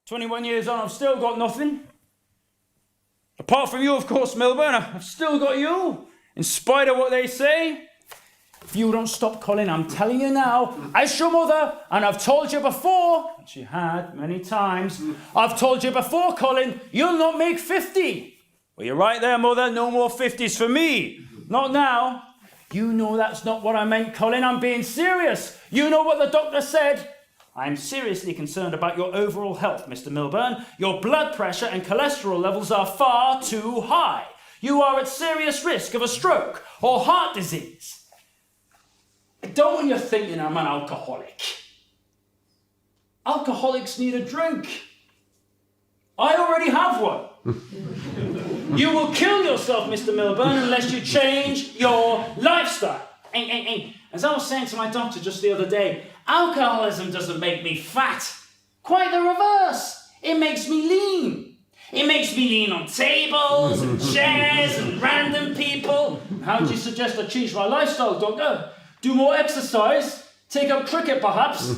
21 years on, I've still got nothing. Apart from you, of course, Milburn, I've still got you, in spite of what they say. If you don't stop, Colin, I'm telling you now, as your mother, and I've told you before, and she had many times, I've told you before, Colin, you'll not make 50. Well, you're right there, mother, no more 50s for me. Not now. You know that's not what I meant, Colin, I'm being serious. You know what the doctor said. I'm seriously concerned about your overall health, Mr. Milburn. Your blood pressure and cholesterol levels are far too high. You are at serious risk of a stroke or heart disease. I don't want you thinking I'm an alcoholic. Alcoholics need a drink. I already have one. You will kill yourself, Mr. Milburn, unless you change your lifestyle. As I was saying to my doctor just the other day, alcoholism doesn't make me fat. Quite the reverse. It makes me lean. It makes me lean on tables and chairs and random people. How do you suggest I change my lifestyle, doctor? Do more exercise? Take up cricket, perhaps?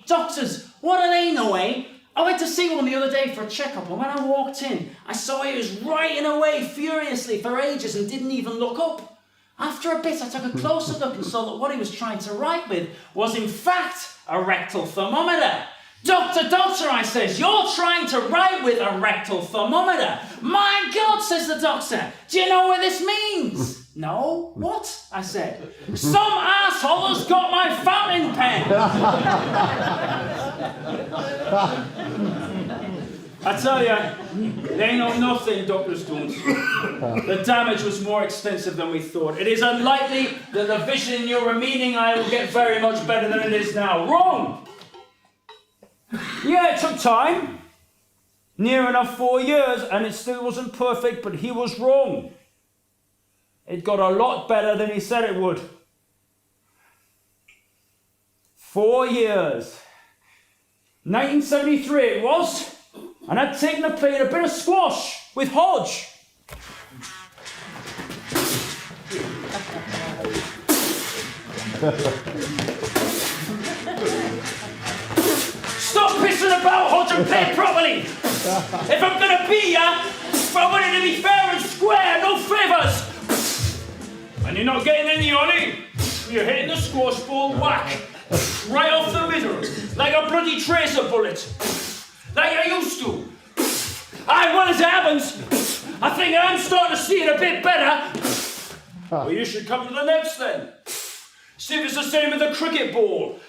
Doctors, what do they know, eh? I went to see one the other day for a checkup, and when I walked in, I saw he was writing away furiously for ages and didn't even look up. After a bit, I took a closer look and saw that what he was trying to write with was, in fact, a rectal thermometer. Doctor, I says, you're trying to write with a rectal thermometer. My God, says the doctor, do you know what this means? No? What? I said. Some asshole has got my fountain pen. I tell you, they know nothing, doctors don't. The damage was more extensive than we thought. It is unlikely that the vision in your remaining eye will get very much better than it is now. Wrong! Yeah, it took time. Near enough 4 years, and it still wasn't perfect, but he was wrong. It got a lot better than he said it would. 4 years. 1973 it was, and I'd taken to play a bit of squash with Hodge. Stop pissing about, Hodge, and play properly. If I'm going to be ya, I want it to be fair and square, no favours. And you're not getting any on it. You're hitting the squash ball whack. Right off the middle. Like a bloody tracer bullet. Like I used to. Aye, well, as it happens, I think I'm starting to see it a bit better. Well, you should come to the nets then. See if it's the same with the cricket ball.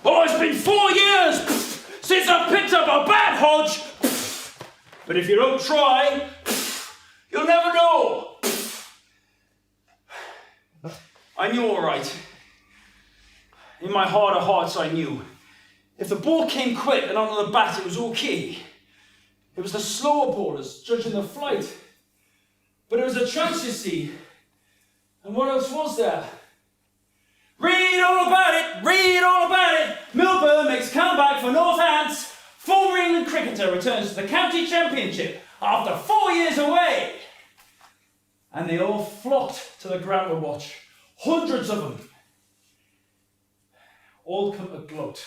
Oh, it's been 4 years since I picked up a bat, Hodge. But if you don't try, you'll never know. I knew all right. In my heart of hearts, I knew. If the ball came quick and onto the bat, it was okay. It was the slower ballers judging the flight. But it was a chance, you see. And what else was there? Read all about it, read all about it. Milburn makes comeback for Northants. Former England cricketer returns to the county championship after 4 years away. And they all flocked to the ground to watch. Hundreds of them. All come to gloat.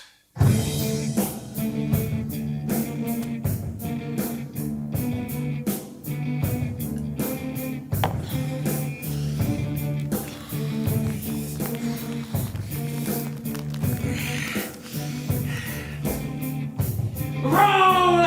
Roll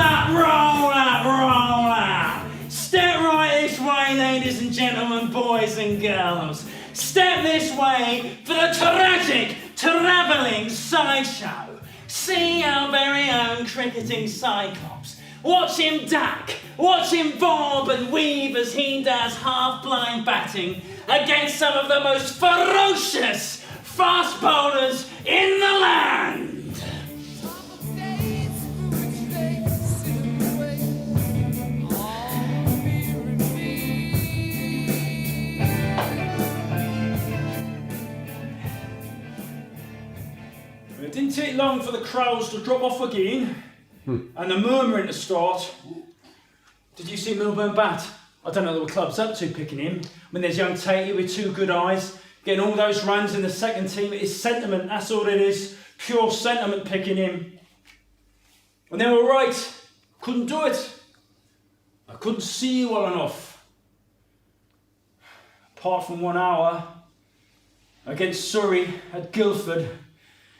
out. Step right this way, ladies and gentlemen, boys and girls. Step this way for the tragic, travelling sideshow. See our very own cricketing cyclops. Watch him duck, watch him bob and weave as he does half-blind batting against some of the most ferocious fast bowlers in the land. It didn't take long for the crowds to drop off again and the murmuring to start. Did you see Milburn bat? I don't know what the club's up to picking him. When there's young Tatey with 2 good eyes, getting all those runs in the second team, it is sentiment, that's all it is. Pure sentiment picking him. And they were right. Couldn't do it. I couldn't see well enough. Apart from 1 hour against Surrey at Guildford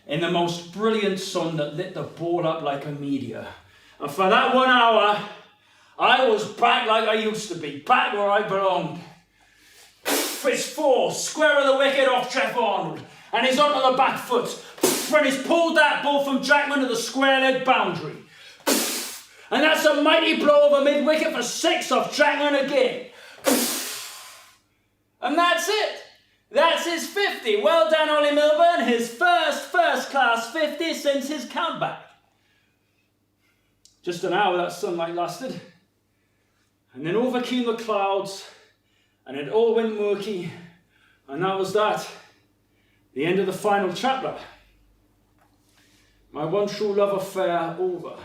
in the most brilliant sun that lit the ball up like a meteor. And for that 1 hour, I was back like I used to be, back where I belonged. It's 4, square of the wicket off Jeff Arnold, and he's onto the back foot, and he's pulled that ball from Jackman to the square leg boundary. And that's a mighty blow over mid-wicket for 6 off Jackman again. And that's it. That's his 50. Well done, Ollie Milburn. His first-class 50 since his comeback. Just an hour that sunlight lasted. And then over came the clouds, and it all went murky. And that was that. The end of the final chapter. My one true love affair over.